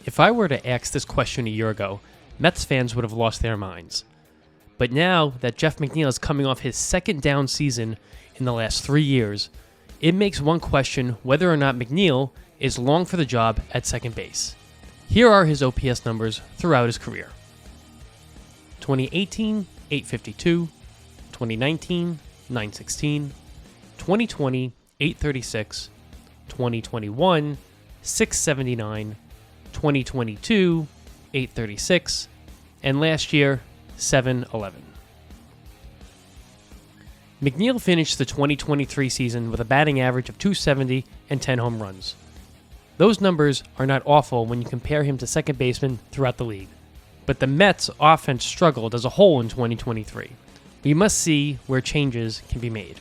If I were to ask this question a year ago, Mets fans would have lost their minds. But now that Jeff McNeil is coming off his second down season in the last 3 years, it makes one question whether or not McNeil is long for the job at second base. Here are his OPS numbers throughout his career. 2018, 852, 2019, 916, 2020, 836, 2021, 679, 2022, 836, and last year, 711. McNeil finished the 2023 season with a batting average of .270 and 10 home runs. Those numbers are not awful when you compare him to second basemen throughout the league. But the Mets' offense struggled as a whole in 2023. We must see where changes can be made.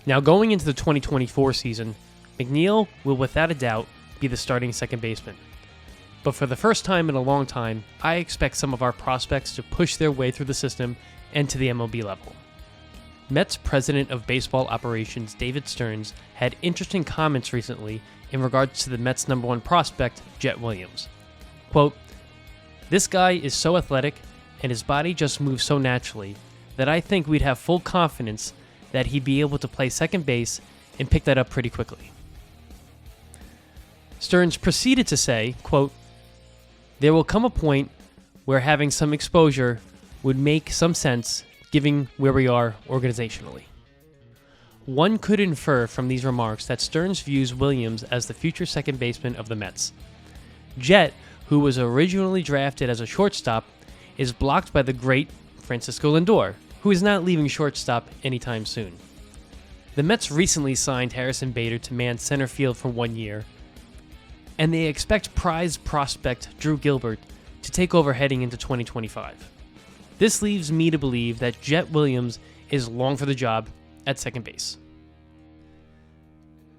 Now going into the 2024 season, McNeil will without a doubt be the starting second baseman. But for the first time in a long time, I expect some of our prospects to push their way through the system and to the MLB level. Mets President of Baseball Operations David Stearns had interesting comments recently in regards to the Mets' number one prospect, Jett Williams. Quote, "This guy is so athletic and his body just moves so naturally that I think we'd have full confidence that he'd be able to play second base and pick that up pretty quickly." Stearns proceeded to say, quote, "There will come a point where having some exposure would make some sense given where we are organizationally." One could infer from these remarks that Stearns views Williams as the future second baseman of the Mets. Jett, who was originally drafted as a shortstop, is blocked by the great Francisco Lindor, who is not leaving shortstop anytime soon. The Mets recently signed Harrison Bader to man center field for 1 year, and they expect prize prospect Drew Gilbert to take over heading into 2025. This leaves me to believe that Jett Williams is long for the job at second base.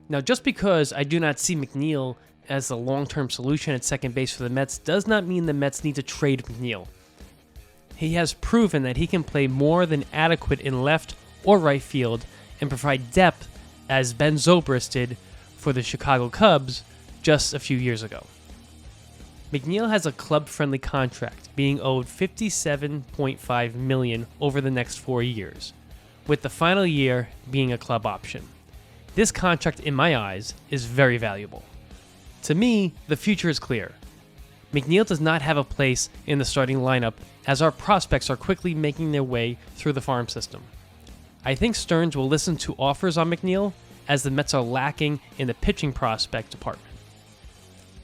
Now, just because I do not see McNeil as the long-term solution at second base for the Mets does not mean the Mets need to trade McNeil. He has proven that he can play more than adequate in left or right field and provide depth as Ben Zobrist did for the Chicago Cubs just a few years ago. McNeil has a club-friendly contract, being owed $57.5 million over the next 4 years, with the final year being a club option. This contract, in my eyes, is very valuable. To me, the future is clear. McNeil does not have a place in the starting lineup as our prospects are quickly making their way through the farm system. I think Stearns will listen to offers on McNeil as the Mets are lacking in the pitching prospect department.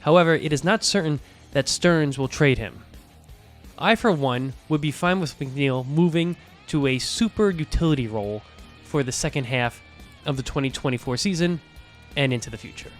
However, it is not certain that Stearns will trade him. I, for one, would be fine with McNeil moving to a super utility role for the second half of the 2024 season and into the future.